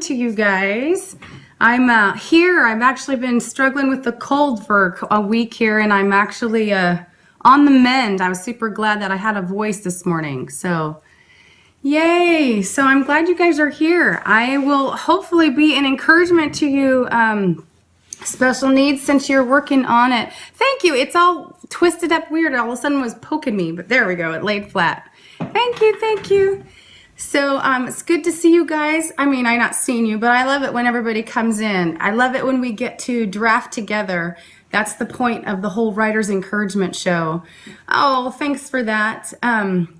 to you guys. I'm here. I've actually been struggling with the cold for a week here, and I'm actually on the mend. I was super glad that I had a voice this morning. So, yay. So I'm glad you guys are here. I will hopefully be an encouragement to you, special needs, since you're working on it. Thank you. It's all twisted up weird. All of a sudden it was poking me, but there we go. It laid flat. Thank you. Thank you. So it's good to see you guys. I mean, I'm not seeing you, but I love it when everybody comes in. I love it when we get to draft together. That's the point of the whole Writer's Encouragement show. Oh, thanks for that.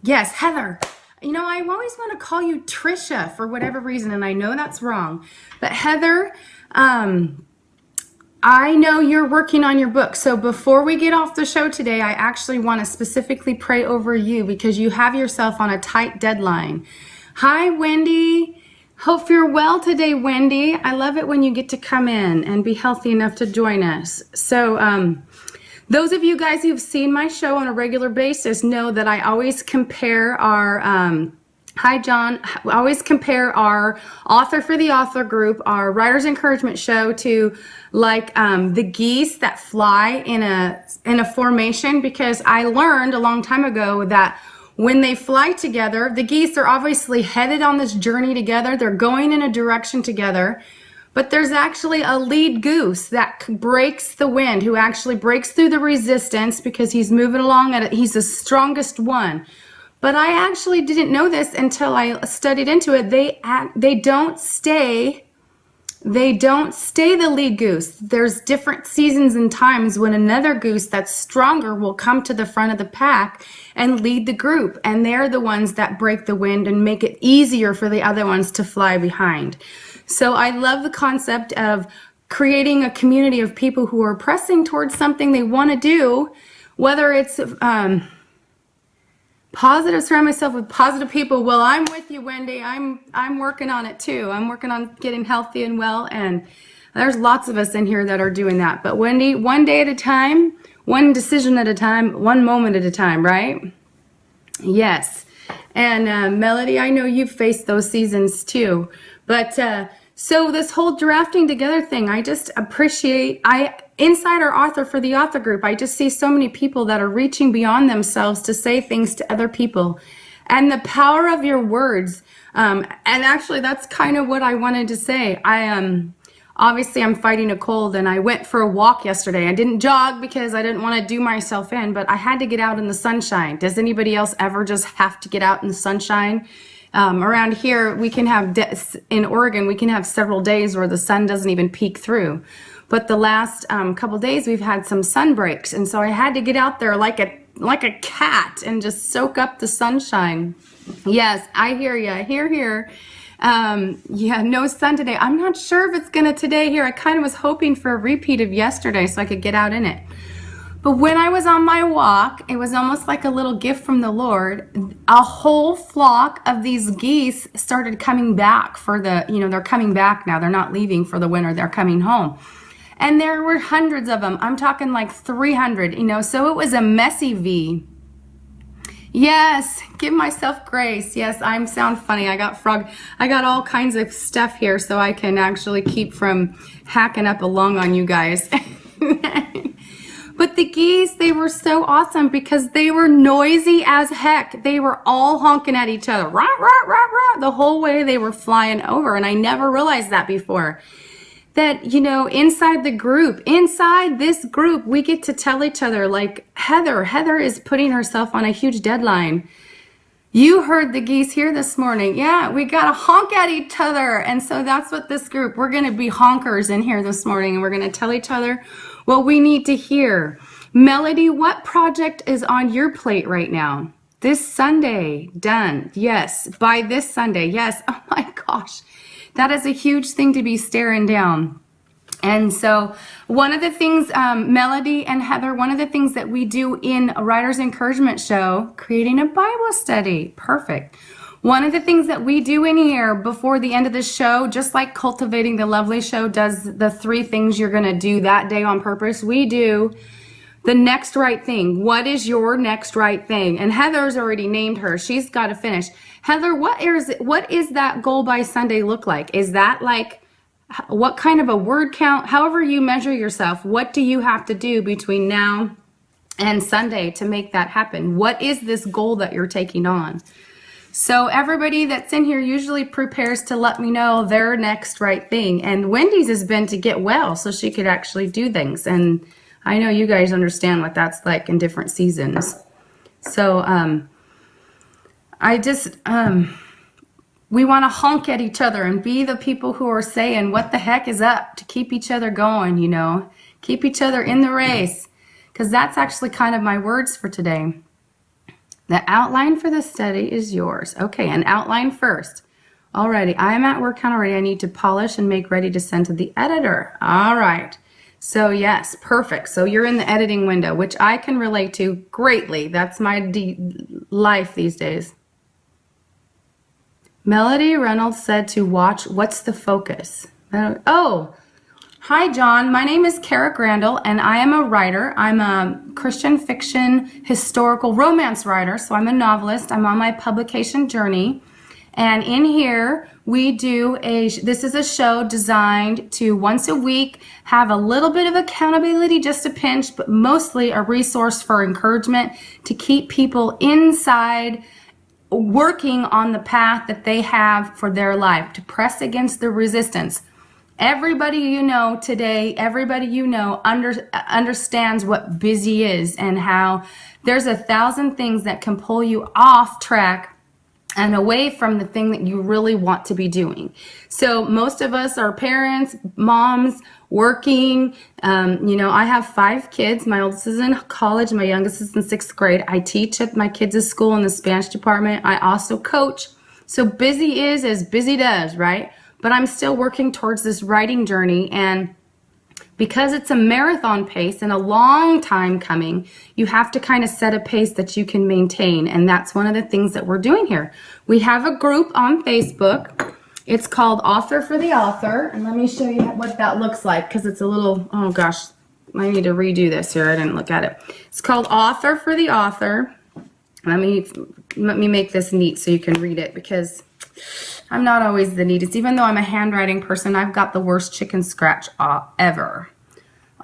Yes, Heather. You know, I always want to call you Trisha for whatever reason, and I know that's wrong. But Heather, I know you're working on your book. So before we get off the show today, I actually want to specifically pray over you because you have yourself on a tight deadline. Hi, Wendy. Hope you're well today, Wendy. I love it when you get to come in and be healthy enough to join us. So those of you guys who've seen my show on a regular basis know that I always compare our hi, John. I always compare our Author for the Author group, our Writer's Encouragement show, to like the geese that fly in a formation, because I learned a long time ago that when they fly together, the geese are obviously headed on this journey together. They're going in a direction together. But there's actually a lead goose that breaks the wind, who actually breaks through the resistance because he's moving along at it. He's the strongest one. But I actually didn't know this until I studied into it. They don't stay the lead goose. There's different seasons and times when another goose that's stronger will come to the front of the pack and lead the group. And they're the ones that break the wind and make it easier for the other ones to fly behind. So I love the concept of creating a community of people who are pressing towards something they want to do, whether it's positive, surround myself with positive people. Well, I'm with you, Wendy. I'm working on it too. I'm working on getting healthy and well, and there's lots of us in here that are doing that. But Wendy, one day at a time, one decision at a time, one moment at a time, right? Yes. And Melody, I know you've faced those seasons too. But so this whole drafting together thing, I just appreciate, inside our Author for the Author group, I just see so many people that are reaching beyond themselves to say things to other people. And the power of your words, and actually that's kind of what I wanted to say. Obviously I'm fighting a cold, and I went for a walk yesterday. I didn't jog because I didn't want to do myself in, but I had to get out in the sunshine. Does anybody else ever just have to get out in the sunshine? Around here, we can have, in Oregon, we can have several days where the sun doesn't even peek through. But the last couple days, we've had some sun breaks. And so I had to get out there like a cat and just soak up the sunshine. Yes, I hear you. Here. Yeah, no sun today. I'm not sure if it's going to today here. I kind of was hoping for a repeat of yesterday so I could get out in it. But when I was on my walk, it was almost like a little gift from the Lord. A whole flock of these geese started coming back they're coming back now. They're not leaving for the winter. They're coming home. And there were hundreds of them. I'm talking like 300, so it was a messy V. Yes, give myself grace. Yes, I sound funny. I got all kinds of stuff here so I can actually keep from hacking up a lung on you guys. But the geese, they were so awesome because they were noisy as heck. They were all honking at each other. Rah, rah, rah, rah, the whole way they were flying over. And I never realized that before. That, inside this group, we get to tell each other, like, Heather is putting herself on a huge deadline. You heard the geese here this morning. Yeah, we got to honk at each other. And so that's what this group, we're going to be honkers in here this morning, and we're going to tell each other what we need to hear. Melody, what project is on your plate right now? This Sunday, done. Yes, by this Sunday. Yes. Oh my gosh. That is a huge thing to be staring down. And so one of the things, Melody and Heather, one of the things that we do in a Writer's Encouragement show, creating a Bible study. Perfect. One of the things that we do in here before the end of the show, just like Cultivating the Lovely show does the 3 things you're going to do that day on purpose, we do the next right thing. What is your next right thing? And Heather's already named her. She's got to finish. Heather, what is that goal by Sunday look like? Is that like what kind of a word count? However you measure yourself, what do you have to do between now and Sunday to make that happen? What is this goal that you're taking on? So everybody that's in here usually prepares to let me know their next right thing. And Wendy's has been to get well so she could actually do things. And I know you guys understand what that's like in different seasons. So we want to honk at each other and be the people who are saying what the heck is up to keep each other going, you know, keep each other in the race. Because that's actually kind of my words for today. The outline for the study is yours. Okay, an outline first. Alrighty, I am at work already. I need to polish and make ready to send to the editor. All right. So yes, perfect. So you're in the editing window, which I can relate to greatly. That's my life these days. Melody Reynolds said to watch What's the Focus? Oh, hi, John. My name is Kara Grandel, and I am a writer. I'm a Christian fiction historical romance writer, so I'm a novelist. I'm on my publication journey. And in here, we do this is a show designed to once a week have a little bit of accountability, just a pinch, but mostly a resource for encouragement to keep people inside working on the path that they have for their life, to press against the resistance. Everybody you know today, everybody you know understands what busy is and how there's 1,000 things that can pull you off track and away from the thing that you really want to be doing. So most of us are parents, moms, working. You know, I have 5 kids. My oldest is in college. My youngest is in 6th grade. I teach at my kids' school in the Spanish department. I also coach. So busy is as busy does, right? But I'm still working towards this writing journey, and because it's a marathon pace and a long time coming, you have to kind of set a pace that you can maintain, and that's one of the things that we're doing here. We have a group on Facebook. It's called Author for the Author, and let me show you what that looks like because it's a little, oh gosh, I need to redo this here. I didn't look at it. It's called Author for the Author. Let me make this neat so you can read it because I'm not always the neatest. Even though I'm a handwriting person, I've got the worst chicken scratch ever.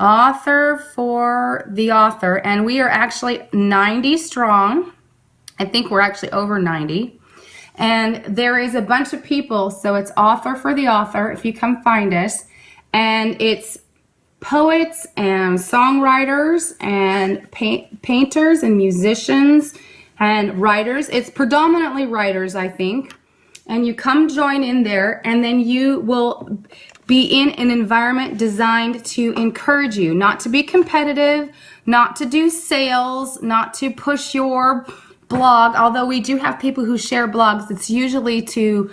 Author for the Author. And we are actually 90 strong. I think we're actually over 90. And there is a bunch of people. So it's Author for the Author, if you come find us. And it's poets and songwriters and painters and musicians and writers. It's predominantly writers, I think. And you come join in there, and then you will be in an environment designed to encourage you, not to be competitive, not to do sales, not to push your blog. Although we do have people who share blogs, it's usually to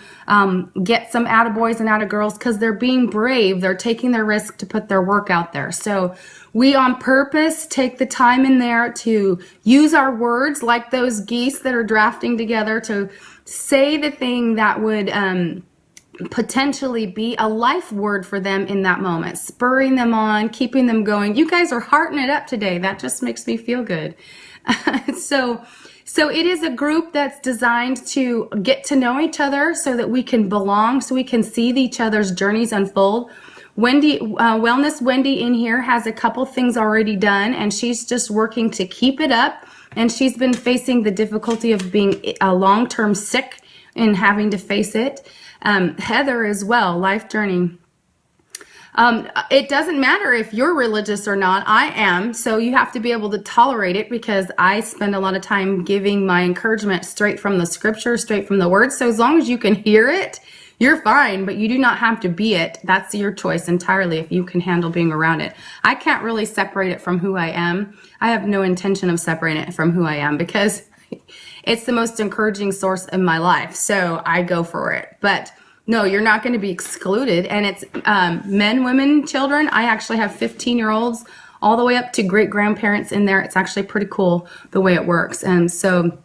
get some attaboys and attagirls because they're being brave. They're taking their risk to put their work out there. So we on purpose take the time in there to use our words like those geese that are drafting together to say the thing that would potentially be a life word for them in that moment, spurring them on, keeping them going. You guys are hearting it up today. That just makes me feel good. So it is a group that's designed to get to know each other so that we can belong, so we can see each other's journeys unfold. Wellness Wendy in here has a couple things already done, and she's just working to keep it up. And she's been facing the difficulty of being long-term sick and having to face it. Heather as well, life journey. It doesn't matter if you're religious or not. I am, so you have to be able to tolerate it because I spend a lot of time giving my encouragement straight from the scripture, straight from the word. So as long as you can hear it, you're fine, but you do not have to be it. That's your choice entirely if you can handle being around it. I can't really separate it from who I am. I have no intention of separating it from who I am because it's the most encouraging source in my life. So I go for it. But no, you're not going to be excluded. And it's men, women, children. I actually have 15-year-olds all the way up to great-grandparents in there. It's actually pretty cool the way it works. And so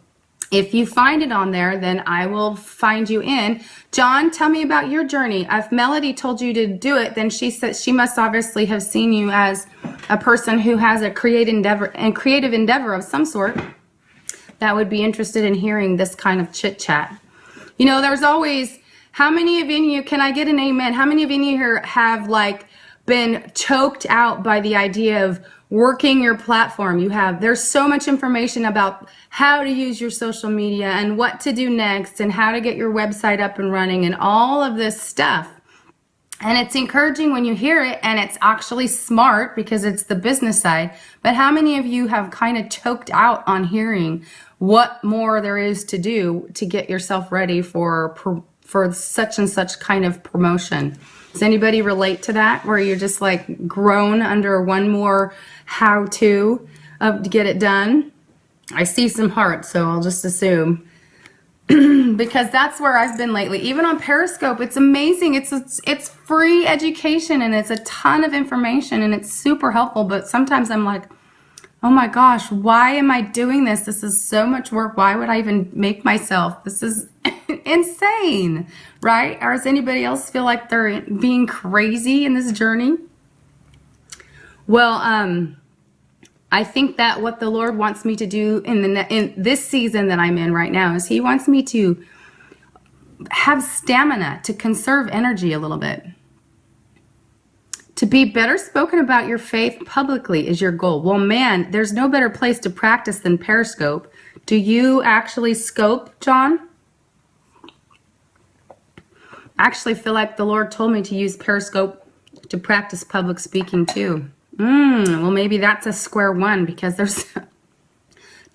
if you find it on there, then I will find you in. John, tell me about your journey. If Melody told you to do it, then she said she must obviously have seen you as a person who has a creative endeavor of some sort that would be interested in hearing this kind of chit chat. You know, there's always, how many of you, can I get an amen? How many of you here have like been choked out by the idea of working your platform? There's so much information about how to use your social media and what to do next and how to get your website up and running and all of this stuff. And it's encouraging when you hear it, and it's actually smart because it's the business side. But how many of you have kind of choked out on hearing what more there is to do to get yourself ready for such and such kind of promotion? Does anybody relate to that, where you're just like groan under one more how-to to get it done? I see some hearts, so I'll just assume. Because that's where I've been lately. Even on Periscope, it's amazing. It's free education, and it's a ton of information, and it's super helpful. But sometimes I'm like, oh my gosh, why am I doing this? This is so much work. Why would I even make myself? This is insane, right? Or does anybody else feel like they're being crazy in this journey? Well, I think that what the Lord wants me to do in this season that I'm in right now is He wants me to have stamina, to conserve energy a little bit. To be better spoken about your faith publicly is your goal. Well, man, there's no better place to practice than Periscope. Do you actually scope, John? I actually feel like the Lord told me to use Periscope to practice public speaking too. Well, maybe that's a square one, because there's...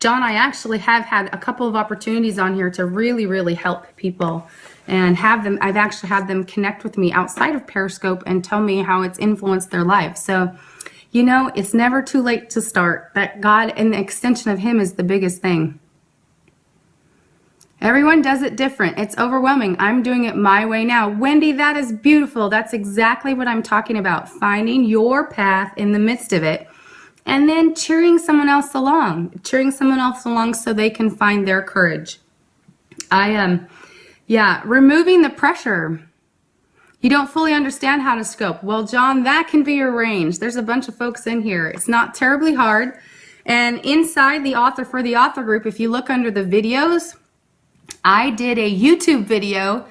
John, I actually have had a couple of opportunities on here to really, really help people and I've actually had them connect with me outside of Periscope and tell me how it's influenced their life. So, you know, it's never too late to start. That God and the extension of Him is the biggest thing. Everyone does it different. It's overwhelming. I'm doing it my way now. Wendy, that is beautiful. That's exactly what I'm talking about. Finding your path in the midst of it, and then cheering someone else along so they can find their courage. Removing the pressure. You don't fully understand how to scope. Well, John, that can be arranged. There's a bunch of folks in here. It's not terribly hard. And inside the author for the author group, if you look under the videos, I did a YouTube video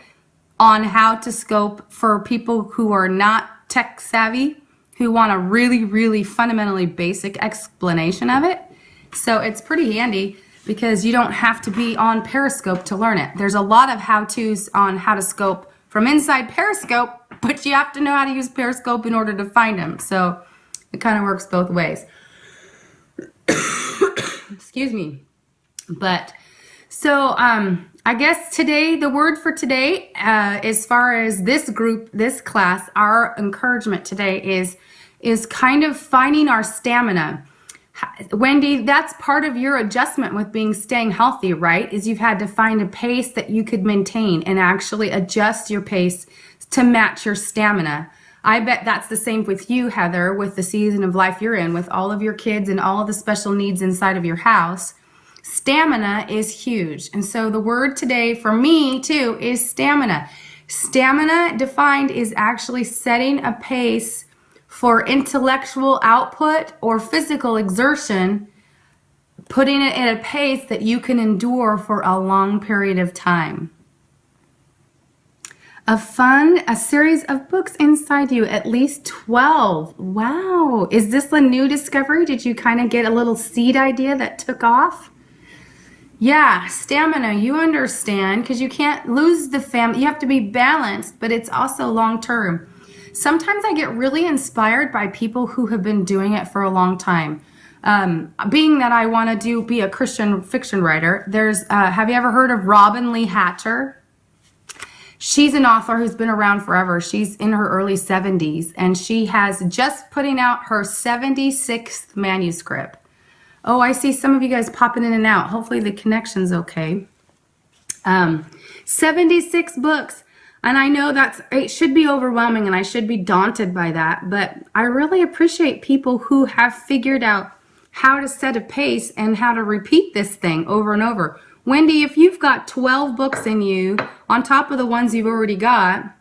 on how to scope for people who are not tech savvy, who want a really, really fundamentally basic explanation of it. So it's pretty handy because you don't have to be on Periscope to learn it. There's a lot of how-tos on how to scope from inside Periscope, but you have to know how to use Periscope in order to find them. So it kind of works both ways. Excuse me. But so I guess today, the word for today, as far as this group, this class, our encouragement today is kind of finding our stamina. Wendy, that's part of your adjustment with staying healthy, right? Is you've had to find a pace that you could maintain and actually adjust your pace to match your stamina. I bet that's the same with you, Heather, with the season of life you're in, with all of your kids and all of the special needs inside of your house. Stamina is huge. And so the word today for me too is stamina. Stamina defined is actually setting a pace for intellectual output or physical exertion, putting it at a pace that you can endure for a long period of time. A series of books inside you, at least 12. Wow. Is this a new discovery? Did you kind of get a little seed idea that took off? Yeah, stamina, you understand, because you can't lose the family. You have to be balanced, but it's also long term. Sometimes I get really inspired by people who have been doing it for a long time. Being that I want to be a Christian fiction writer, have you ever heard of Robin Lee Hatcher? She's an author who's been around forever. She's in her early 70s, and she has just putting out her 76th manuscript. Oh, I see some of you guys popping in and out. Hopefully the connection's okay. 76 books. And I know it should be overwhelming and I should be daunted by that. But I really appreciate people who have figured out how to set a pace and how to repeat this thing over and over. Wendy, if you've got 12 books in you on top of the ones you've already got,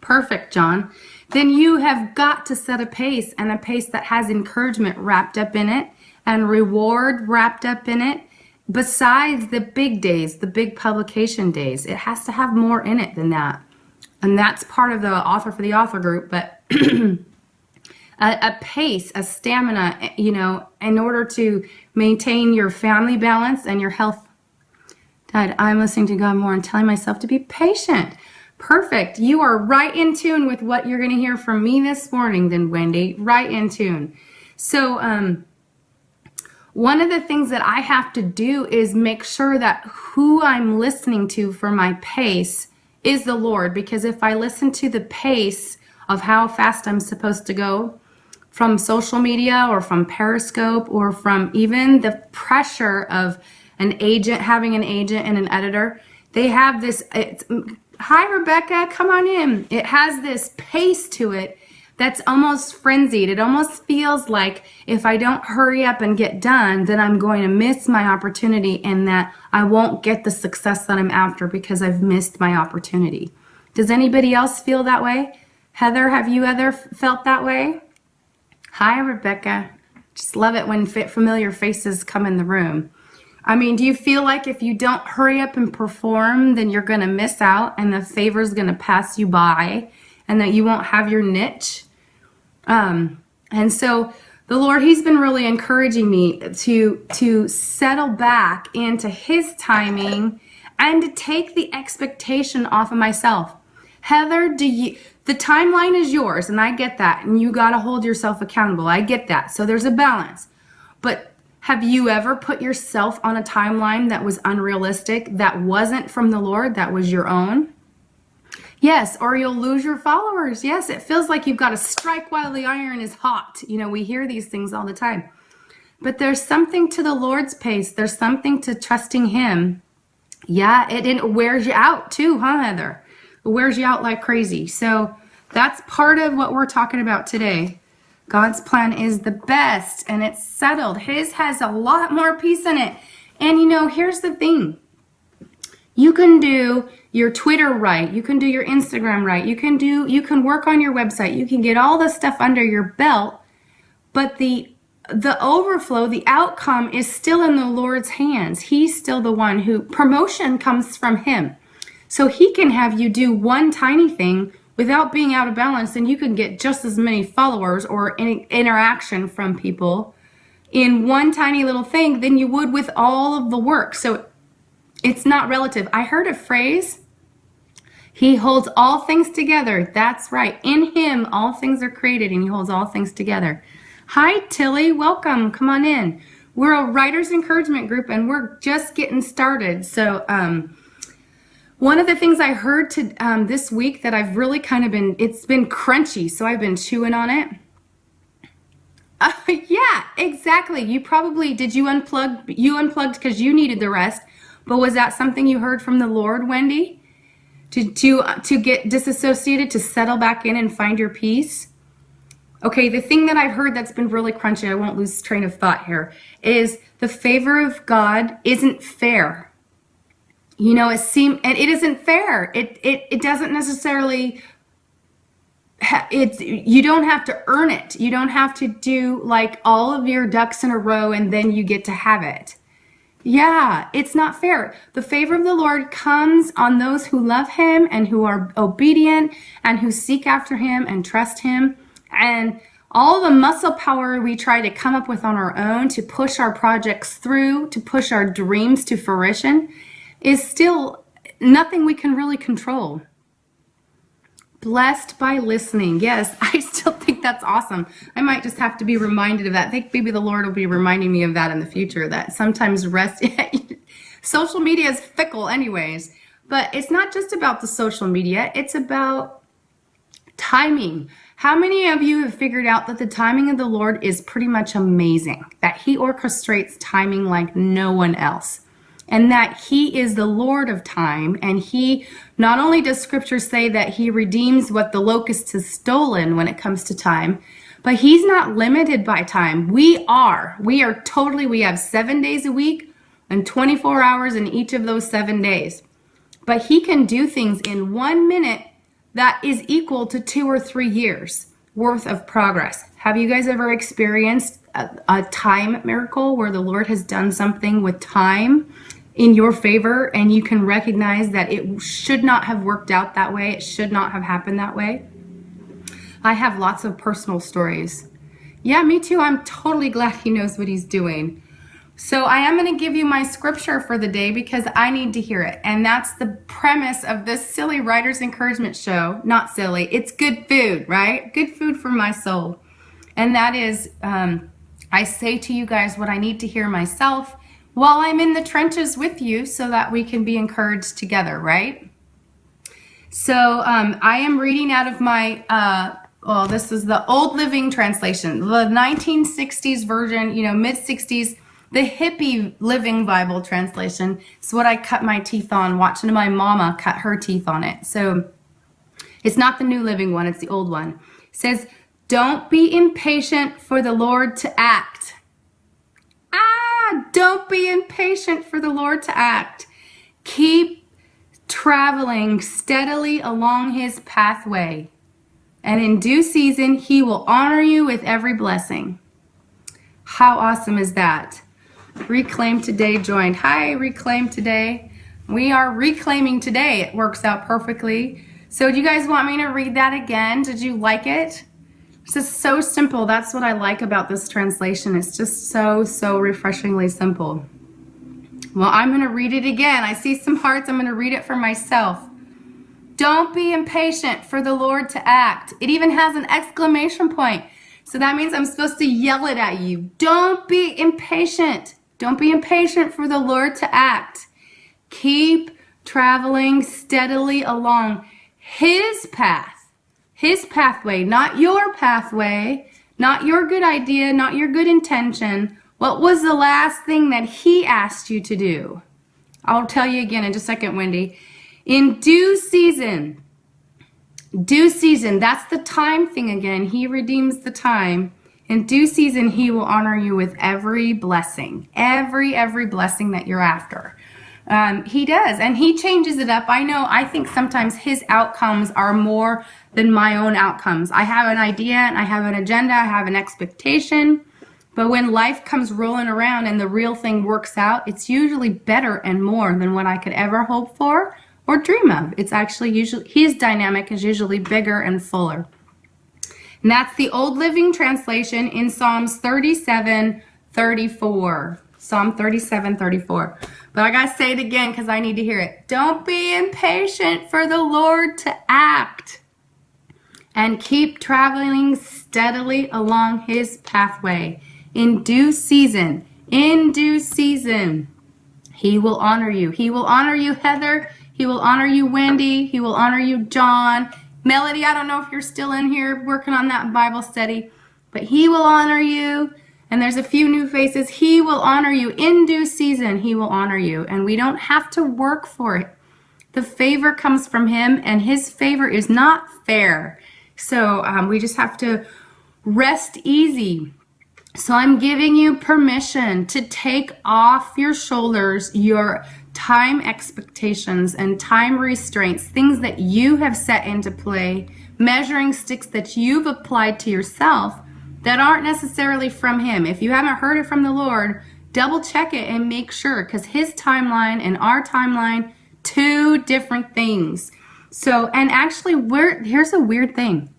perfect, John, then you have got to set a pace, and a pace that has encouragement wrapped up in it and reward wrapped up in it besides the big days, the big publication days. It has to have more in it than that. And that's part of the Author for the Author group. But a pace, a stamina, in order to maintain your family balance and your health. Dad, I'm listening to God more and telling myself to be patient. Perfect. You are right in tune with what you're going to hear from me this morning, then, Wendy. Right in tune. So, one of the things that I have to do is make sure that who I'm listening to for my pace is the Lord. Because if I listen to the pace of how fast I'm supposed to go from social media or from Periscope or from even the pressure of having an agent and an editor, they have this, hi Rebecca, come on in. It has this pace to it that's almost frenzied. It almost feels like if I don't hurry up and get done, then I'm going to miss my opportunity and that I won't get the success that I'm after because I've missed my opportunity. Does anybody else feel that way? Heather, have you ever felt that way? Hi, Rebecca. Just love it when familiar faces come in the room. I mean, do you feel like if you don't hurry up and perform, then you're going to miss out and the favor's going to pass you by and that you won't have your niche? And so the Lord, He's been really encouraging me to settle back into His timing and to take the expectation off of myself. Heather, the timeline is yours, and I get that, and you got to hold yourself accountable. I get that. So there's a balance. But have you ever put yourself on a timeline that was unrealistic, that wasn't from the Lord, that was your own? Yes, or you'll lose your followers. Yes, it feels like you've got to strike while the iron is hot. We hear these things all the time. But there's something to the Lord's pace. There's something to trusting Him. Yeah, it wears you out too, huh, Heather? It wears you out like crazy. So that's part of what we're talking about today. God's plan is the best, and it's settled. His has a lot more peace in it. And here's the thing. You can do your Twitter right. You can do your Instagram right. You can work on your website. You can get all the stuff under your belt, but the overflow, the outcome is still in the Lord's hands. He's still the one who, promotion comes from Him. So He can have you do one tiny thing without being out of balance, and you can get just as many followers or interaction from people in one tiny little thing than you would with all of the work. So it's not relative. I heard a phrase, He holds all things together. That's right. In Him, all things are created, and He holds all things together. Hi, Tilly. Welcome. Come on in. We're a writer's encouragement group, and we're just getting started. So one of the things I heard this week that I've really it's been crunchy, so I've been chewing on it. Yeah, exactly. You probably, did you unplug? You unplugged because you needed the rest. But was that something you heard from the Lord, Wendy? To get disassociated, to settle back in and find your peace? Okay, the thing that I've heard that's been really crunchy, I won't lose train of thought here, is the favor of God isn't fair. It isn't fair. It doesn't necessarily, you don't have to earn it. You don't have to do like all of your ducks in a row and then you get to have it. Yeah, it's not fair. The favor of the Lord comes on those who love Him and who are obedient and who seek after Him and trust Him. And all the muscle power we try to come up with on our own to push our projects through, to push our dreams to fruition, is still nothing we can really control. Blessed by listening. Yes, I still think that's awesome. I might just have to be reminded of that. I think maybe the Lord will be reminding me of that in the future, that sometimes social media is fickle anyways, but it's not just about the social media. It's about timing. How many of you have figured out that the timing of the Lord is pretty much amazing, that He orchestrates timing like no one else? And that He is the Lord of time, and He, not only does Scripture say that He redeems what the locust has stolen when it comes to time, but He's not limited by time. We have 7 days a week and 24 hours in each of those 7 days. But He can do things in 1 minute that is equal to 2 or 3 years worth of progress. Have you guys ever experienced a time miracle where the Lord has done something with time in your favor, and you can recognize that it should not have worked out that way. It should not have happened that way. I have lots of personal stories. Yeah, me too. I'm totally glad he knows what he's doing. So I am going to give you my scripture for the day because I need to hear it. And that's the premise of this silly writer's encouragement show. Not silly. It's good food, right? Good food for my soul. And that is, I say to you guys what I need to hear myself while I'm in the trenches with you so that we can be encouraged together, right? So I am reading out of my, this is the Old Living Translation, the 1960s version, mid-60s. The hippie Living Bible translation is what I cut my teeth on watching my mama cut her teeth on it. So it's not the New Living one, it's the old one. It says, don't be impatient for the Lord to act. Don't be impatient for the Lord to act. Keep traveling steadily along his pathway. And in due season, he will honor you with every blessing. How awesome is that? Reclaim Today joined. Hi, Reclaim Today. We are reclaiming today. It works out perfectly. So do you guys want me to read that again? Did you like it? It's just so simple. That's what I like about this translation. It's just so refreshingly simple. Well, I'm going to read it again. I see some hearts. I'm going to read it for myself. Don't be impatient for the Lord to act. It even has an exclamation point. So that means I'm supposed to yell it at you. Don't be impatient. Don't be impatient for the Lord to act. Keep traveling steadily along his path, his pathway, not your pathway, not your good idea, not your good intention. What was the last thing that he asked you to do? I'll tell you again in just a second, Wendy. In due season, that's the time thing again. He redeems the time. In due season, he will honor you with every blessing, every blessing that you're after. He does, and he changes it up. I think sometimes his outcomes are more than my own outcomes. I have an idea, and I have an agenda, I have an expectation, but when life comes rolling around and the real thing works out, it's usually better and more than what I could ever hope for or dream of. It's actually usually, his dynamic is usually bigger and fuller. And that's the Old Living Translation in Psalms 37:34. Psalm 37:34. But I gotta say it again because I need to hear it. Don't be impatient for the Lord to act. And keep traveling steadily along his pathway. In due season, he will honor you. He will honor you, Heather. He will honor you, Wendy. He will honor you, John. Melody, I don't know if you're still in here working on that Bible study, but he will honor you. And there's a few new faces. He will honor you. In due season, he will honor you. And we don't have to work for it. The favor comes from him, and his favor is not fair. So we just have to rest easy. So I'm giving you permission to take off your shoulders your time expectations and time restraints, things that you have set into play, measuring sticks that you've applied to yourself that aren't necessarily from him. If you haven't heard it from the Lord, double check it and make sure, because his timeline and our timeline, two different things. So, and actually, here's a weird thing.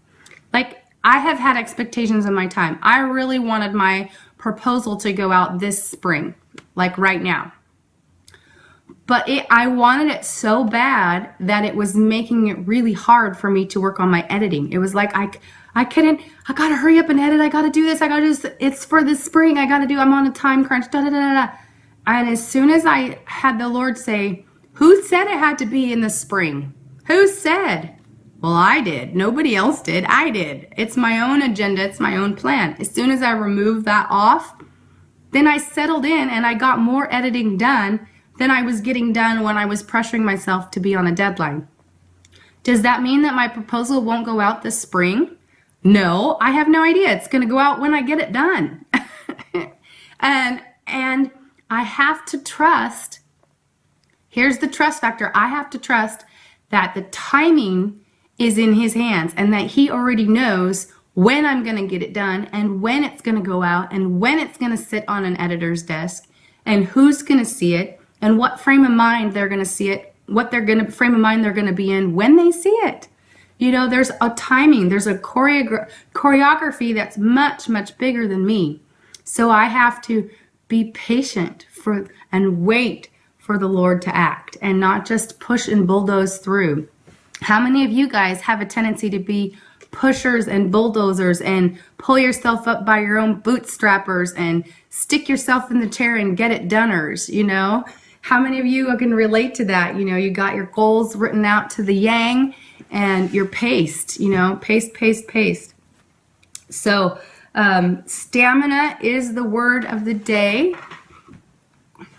Like, I have had expectations in my time. I really wanted my proposal to go out this spring, like right now. But I wanted it so bad that it was making it really hard for me to work on my editing. It was like, I gotta hurry up and edit. I gotta do this. It's for this spring. I'm on a time crunch, And as soon as I had the Lord say, who said it had to be in the spring? Who said? Well, I did. Nobody else did. I did. It's my own agenda. It's my own plan. As soon as I removed that off, then I settled in and I got more editing done than I was getting done when I was pressuring myself to be on a deadline. Does that mean that my proposal won't go out this spring? No, I have no idea. It's going to go out when I get it done. and I have to trust. Here's the trust factor. I have to trust that the timing is in his hands and that he already knows when I'm going to get it done and when it's going to go out and when it's going to sit on an editor's desk and who's going to see it and what frame of mind they're going to see it, frame of mind they're going to be in when they see it. You know, there's a timing, there's a choreography that's much, much bigger than me. So I have to be patient and wait for the Lord to act and not just push and bulldoze through. How many of you guys have a tendency to be pushers and bulldozers and pull yourself up by your own bootstrappers and stick yourself in the chair and get it doneers, you know? How many of you can relate to that? You know, you got your goals written out to the yang and you're paced, you know, pace. So stamina is the word of the day.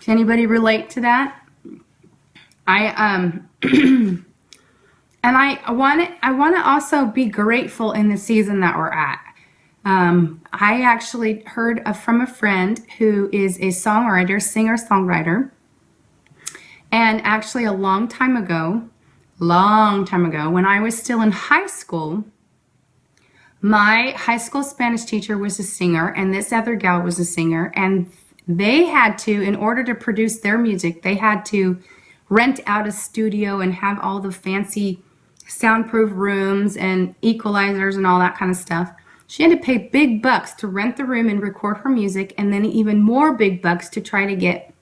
Can anybody relate to that? And I want to also be grateful in the season that we're at. I actually heard from a friend who is a songwriter, singer-songwriter, and actually a long time ago, when I was still in high school, my high school Spanish teacher was a singer, and this other gal was a singer, and they had to, in order to produce their music, they had to rent out a studio and have all the fancy soundproof rooms and equalizers and all that kind of stuff. She had to pay big bucks to rent the room and record her music, and then even more big bucks to try to get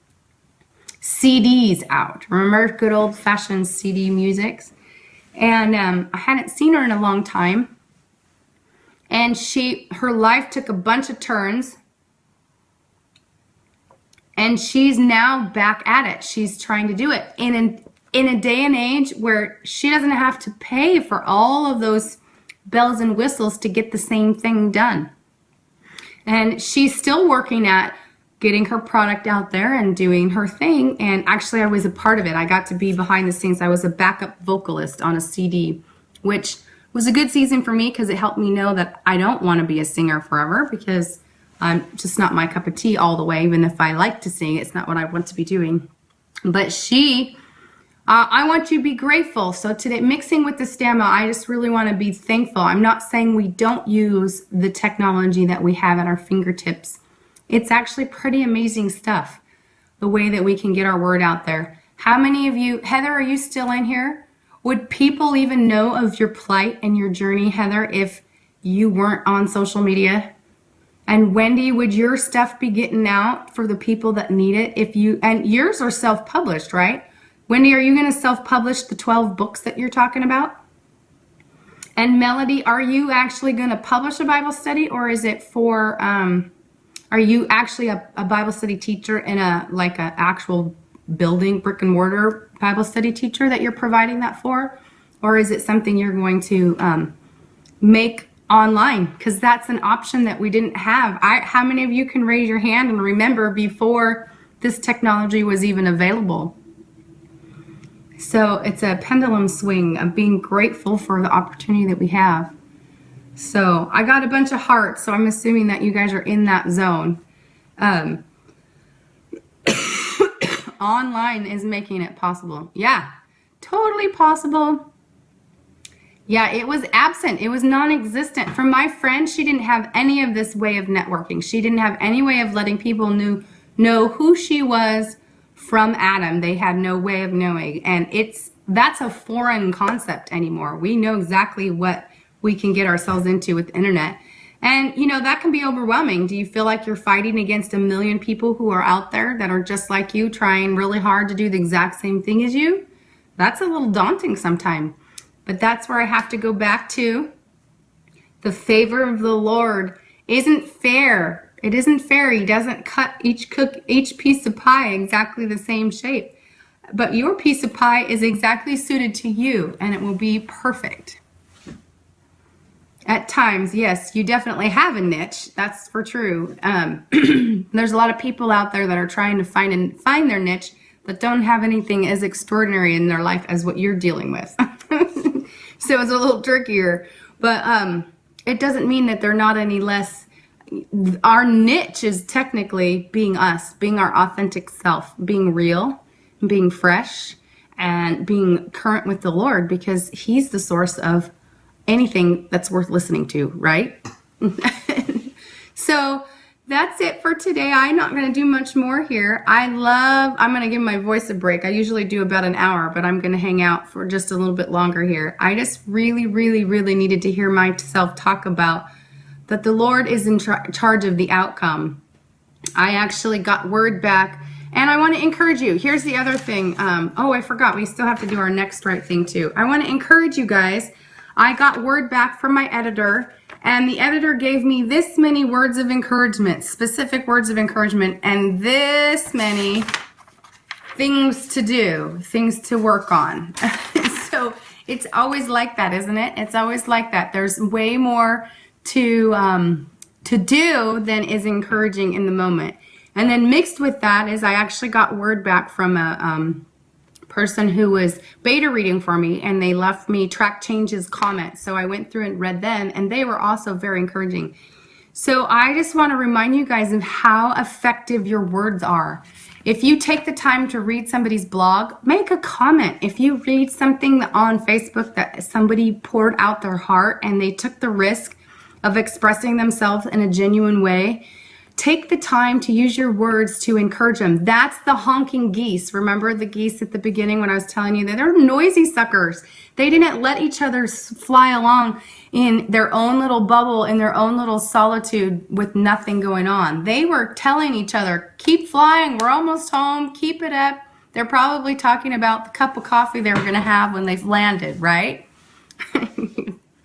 CDs out. Remember good old-fashioned CD musics? And I hadn't seen her in a long time, and her life took a bunch of turns. And she's now back at it. She's trying to do it in a day and age where she doesn't have to pay for all of those bells and whistles to get the same thing done. And she's still working at getting her product out there and doing her thing. And actually, I was a part of it. I got to be behind the scenes. I was a backup vocalist on a CD, which was a good season for me because it helped me know that I don't want to be a singer forever, because just not my cup of tea all the way. Even if I like to sing, it's not what I want to be doing. But I want you to be grateful. So today, mixing with the stamina, I just really want to be thankful. I'm not saying we don't use the technology that we have at our fingertips. It's actually pretty amazing stuff, the way that we can get our word out there. How many of you, Heather, are you still in here? Would people even know of your plight and your journey, Heather, if you weren't on social media? And Wendy, would your stuff be getting out for the people that need it? And yours are self-published, right? Wendy, are you going to self-publish the 12 books that you're talking about? And Melody, are you actually going to publish a Bible study, or is it for, are you actually a Bible study teacher in a actual building, brick and mortar Bible study teacher that you're providing that for? Or is it something you're going to make online? Because that's an option that we didn't have. How many of you can raise your hand and remember before this technology was even available? So it's a pendulum swing of being grateful for the opportunity that we have. So I got a bunch of hearts, so I'm assuming that you guys are in that zone. Online is making it possible. Yeah, totally possible. Yeah, it was absent. It was non-existent. From my friend, she didn't have any of this way of networking. She didn't have any way of letting people know who she was from Adam. They had no way of knowing. And that's a foreign concept anymore. We know exactly what we can get ourselves into with the internet. And, you know, that can be overwhelming. Do you feel like you're fighting against a million people who are out there that are just like you, trying really hard to do the exact same thing as you? That's a little daunting sometimes. But that's where I have to go back to the favor of the Lord isn't fair. It isn't fair. He doesn't cut each piece of pie exactly the same shape. But your piece of pie is exactly suited to you, and it will be perfect. At times, yes, you definitely have a niche. That's for true. There's a lot of people out there that are trying to find their niche that don't have anything as extraordinary in their life as what you're dealing with. So it's a little trickier, but it doesn't mean that they're not any less. Our niche is technically being us, being our authentic self, being real, being fresh, and being current with the Lord, because He's the source of anything that's worth listening to, right? So that's it for today. I'm not going to do much more here. I'm going to give my voice a break. I usually do about an hour, but I'm going to hang out for just a little bit longer here. I just really, really, really needed to hear myself talk about that the Lord is in charge of the outcome. I actually got word back, and I want to encourage you. Here's the other thing. I forgot. We still have to do our next right thing too. I want to encourage you guys. I got word back from my editor, and the editor gave me this many words of encouragement, specific words of encouragement, and this many things to do, things to work on. So it's always like that, isn't it? It's always like that. There's way more to do than is encouraging in the moment. And then mixed with that is I actually got word back from a person who was beta reading for me, and they left me track changes comments. So I went through and read them, and they were also very encouraging. So I just want to remind you guys of how effective your words are. If you take the time to read somebody's blog, make a comment. If you read something on Facebook that somebody poured out their heart and they took the risk of expressing themselves in a genuine way, take the time to use your words to encourage them. That's the honking geese. Remember the geese at the beginning when I was telling you that they're noisy suckers. They didn't let each other fly along in their own little bubble, in their own little solitude with nothing going on. They were telling each other, keep flying, we're almost home, keep it up. They're probably talking about the cup of coffee they were going to have when they've landed, right?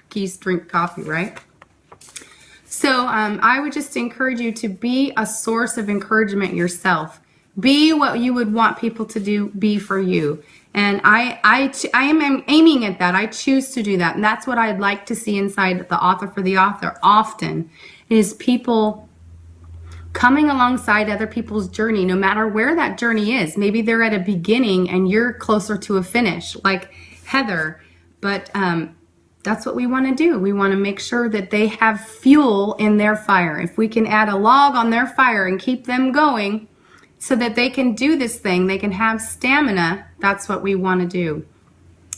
Geese drink coffee, right? So I would just encourage you to be a source of encouragement yourself. Be what you would want people to be for you. And I am aiming at that. I choose to do that. And that's what I'd like to see inside the Author for the Author often, is people coming alongside other people's journey, no matter where that journey is. Maybe they're at a beginning and you're closer to a finish, like Heather. But that's what we want to do. We want to make sure that they have fuel in their fire. If we can add a log on their fire and keep them going so that they can do this thing, they can have stamina, that's what we want to do.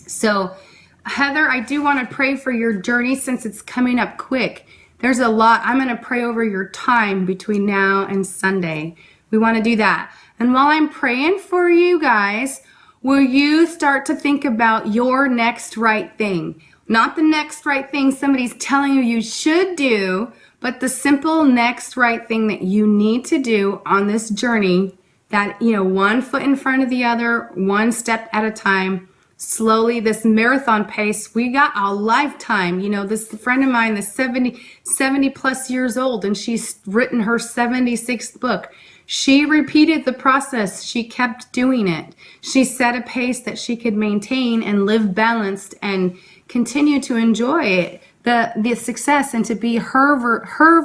So, Heather, I do want to pray for your journey since it's coming up quick. There's a lot. I'm going to pray over your time between now and Sunday. We want to do that. And while I'm praying for you guys, will you start to think about your next right thing? Not the next right thing somebody's telling you should do, but the simple next right thing that you need to do on this journey, that, one foot in front of the other, one step at a time, slowly, this marathon pace. We got a lifetime. This friend of mine is 70 plus years old, and she's written her 76th book. She repeated the process. She kept doing it. She set a pace that she could maintain and live balanced and continue to enjoy it, the success, and to be her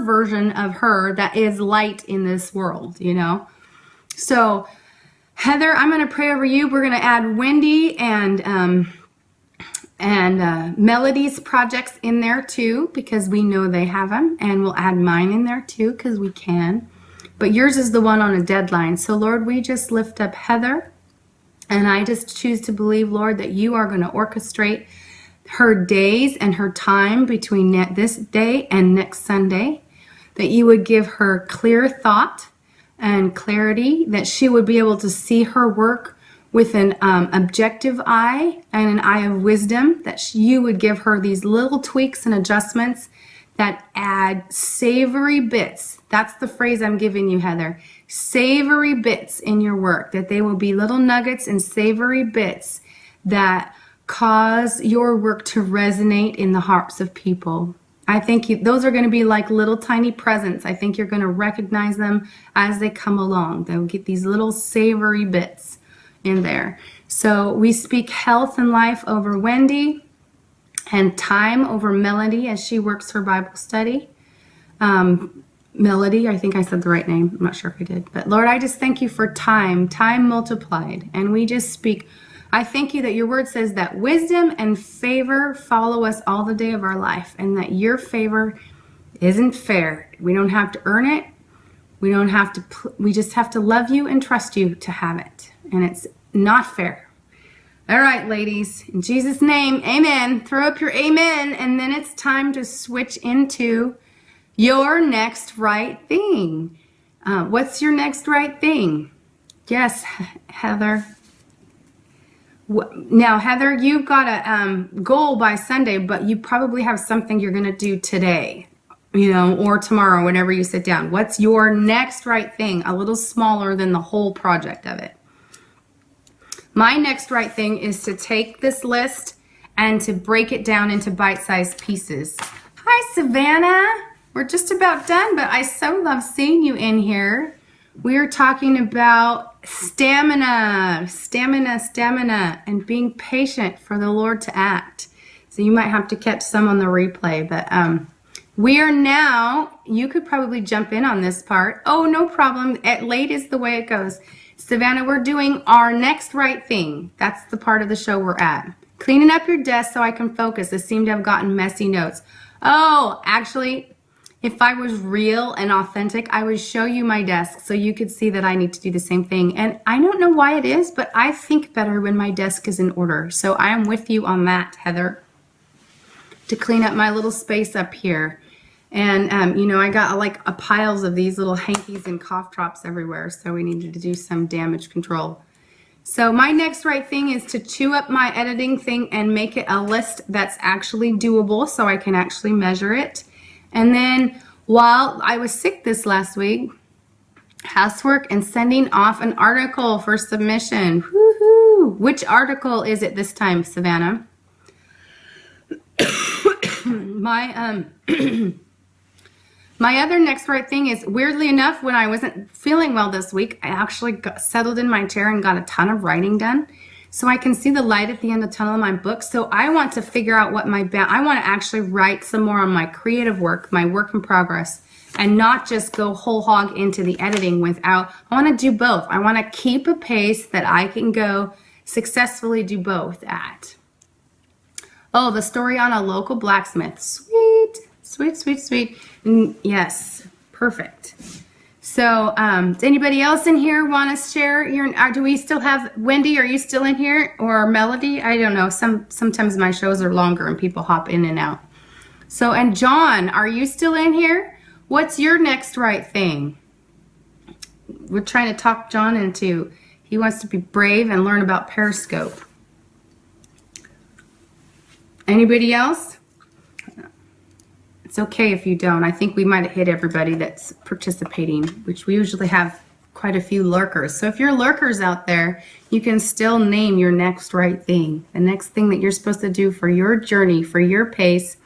version of her that is light in this world, So, Heather, I'm going to pray over you. We're going to add Wendy and Melody's projects in there too, because we know they have them, and we'll add mine in there too, because we can. But yours is the one on a deadline. So, Lord, we just lift up Heather, and I just choose to believe, Lord, that you are going to orchestrate her days and her time between this day and next Sunday, that you would give her clear thought and clarity, that she would be able to see her work with an objective eye and an eye of wisdom, that you would give her these little tweaks and adjustments that add savory bits. That's the phrase I'm giving you, Heather. Savory bits in your work, that they will be little nuggets and savory bits that cause your work to resonate in the hearts of people. I think those are going to be like little tiny presents. I think you're going to recognize them as they come along. They'll get these little savory bits in there. So we speak health and life over Wendy, and time over Melody as she works her Bible study. Melody, I think I said the right name. I'm not sure if I did. But Lord, I just thank you for time multiplied. And we just speak, I thank you that your word says that wisdom and favor follow us all the day of our life, and that your favor isn't fair. We don't have to earn it. We just have to love you and trust you to have it. And it's not fair. All right, ladies, in Jesus' name, amen. Throw up your amen, and then it's time to switch into your next right thing. What's your next right thing? Yes, Heather. Now, Heather, you've got a goal by Sunday, but you probably have something you're going to do today, or tomorrow, whenever you sit down. What's your next right thing? A little smaller than the whole project of it. My next right thing is to take this list and to break it down into bite-sized pieces. Hi, Savannah. We're just about done, but I so love seeing you in here. We are talking about stamina, and being patient for the Lord to act. So you might have to catch some on the replay, but we are now, you could probably jump in on this part. Oh, no problem. Late is the way it goes. Savannah, we're doing our next right thing. That's the part of the show we're at. Cleaning up your desk so I can focus. I seem to have gotten messy notes. Oh, actually, if I was real and authentic, I would show you my desk so you could see that I need to do the same thing. And I don't know why it is, but I think better when my desk is in order. So I am with you on that, Heather, to clean up my little space up here. And, I got like piles of these little hankies and cough drops everywhere. So we needed to do some damage control. So my next right thing is to chew up my editing thing and make it a list that's actually doable so I can actually measure it. And then while I was sick this last week, housework and sending off an article for submission. Woohoo! Which article is it this time, Savannah? My other next right thing is, weirdly enough, when I wasn't feeling well this week, I actually got settled in my chair and got a ton of writing done. So I can see the light at the end of the tunnel in my book. So I want to figure out what I want to actually write some more on my creative work, my work in progress, and not just go whole hog into the editing I want to do both. I want to keep a pace that I can go successfully do both at. Oh, the story on a local blacksmith. Sweet. Sweet, sweet, sweet. Yes, perfect. So, does anybody else in here want to share do we still have, Wendy, are you still in here? Or Melody? I don't know. Sometimes my shows are longer and people hop in and out. So, and John, are you still in here? What's your next right thing? We're trying to talk John into, he wants to be brave and learn about Periscope. Anybody else? It's okay if you don't. I think we might have hit everybody that's participating, which we usually have quite a few lurkers. So if you're lurkers out there, you can still name your next right thing. The next thing that you're supposed to do for your journey, for your pace,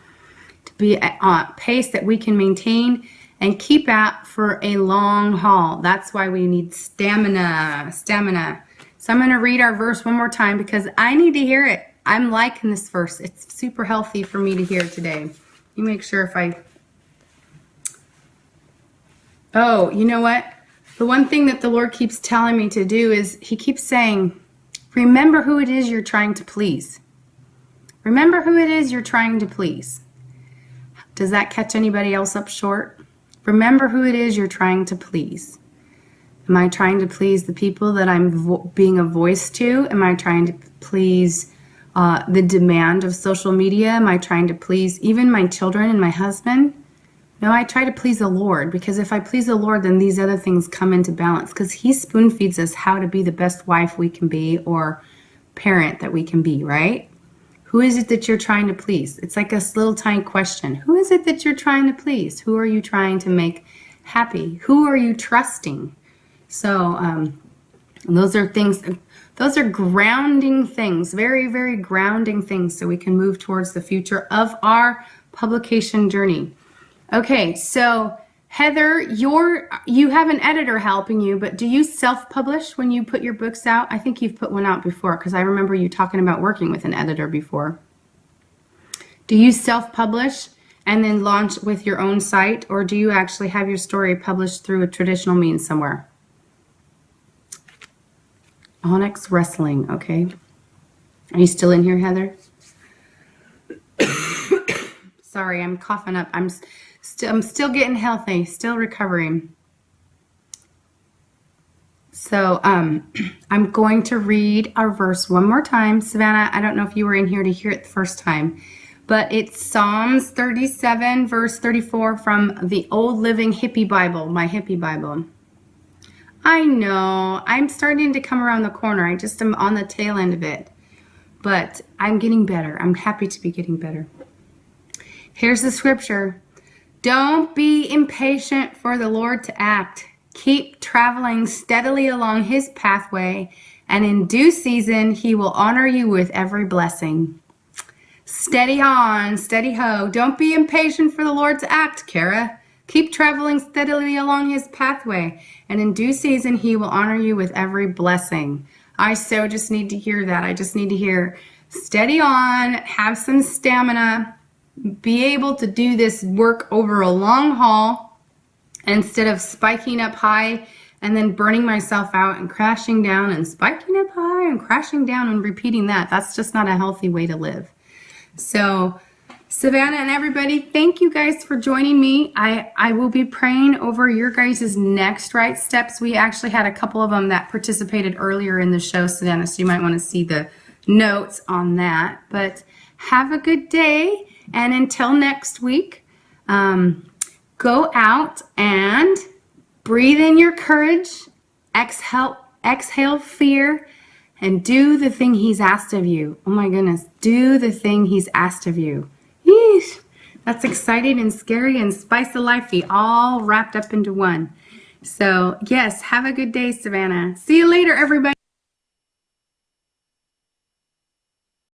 to be a pace that we can maintain and keep at for a long haul. That's why we need stamina. So I'm going to read our verse one more time because I need to hear it. I'm liking this verse. It's super healthy for me to hear today. You make sure if oh, you know what? The one thing that the Lord keeps telling me to do is he keeps saying, remember who it is you're trying to please. Remember who it is you're trying to please. Does that catch anybody else up short? Remember who it is you're trying to please. Am I trying to please the people that I'm being a voice to? Am I trying to please the demand of social media? Am I trying to please even my children and my husband? No, I try to please the Lord, because if I please the Lord, then these other things come into balance, because he spoon feeds us how to be the best wife we can be or parent that we can be, right? Who is it that you're trying to please? It's like a little tiny question. Who is it that you're trying to please? Who are you trying to make happy? Who are you trusting? So those are things. Those are grounding things, very, very grounding things, so we can move towards the future of our publication journey. Okay, so Heather, you have an editor helping you, but do you self-publish when you put your books out? I think you've put one out before, because I remember you talking about working with an editor before. Do you self-publish and then launch with your own site, or do you actually have your story published through a traditional means somewhere? Onyx Wrestling, okay. Are you still in here, Heather? Sorry, I'm coughing up. I'm still getting healthy, still recovering. So I'm going to read our verse one more time. Savannah, I don't know if you were in here to hear it the first time, but it's Psalms 37, verse 34 from the Old Living Hippie Bible, my hippie Bible. I know, I'm starting to come around the corner. I just am on the tail end of it, but I'm getting better. I'm happy to be getting better. Here's the scripture. Don't be impatient for the Lord to act. Keep traveling steadily along his pathway, and in due season he will honor you with every blessing. Steady on, steady ho. Don't be impatient for the Lord to act, Kara. Keep traveling steadily along his pathway, and in due season he will honor you with every blessing. I so just need to hear that. I just need to hear steady on, have some stamina, be able to do this work over a long haul, instead of spiking up high and then burning myself out and crashing down and spiking up high and crashing down and repeating that. That's just not a healthy way to live. So Savannah and everybody, thank you guys for joining me. I will be praying over your guys' next right steps. We actually had a couple of them that participated earlier in the show, Savannah, so you might want to see the notes on that. But have a good day, and until next week, go out and breathe in your courage, exhale fear, and do the thing he's asked of you. Oh my goodness, do the thing he's asked of you. Yeesh, that's exciting and scary and spice of life-y, all wrapped up into one. So yes, have a good day, Savannah. See you later, everybody.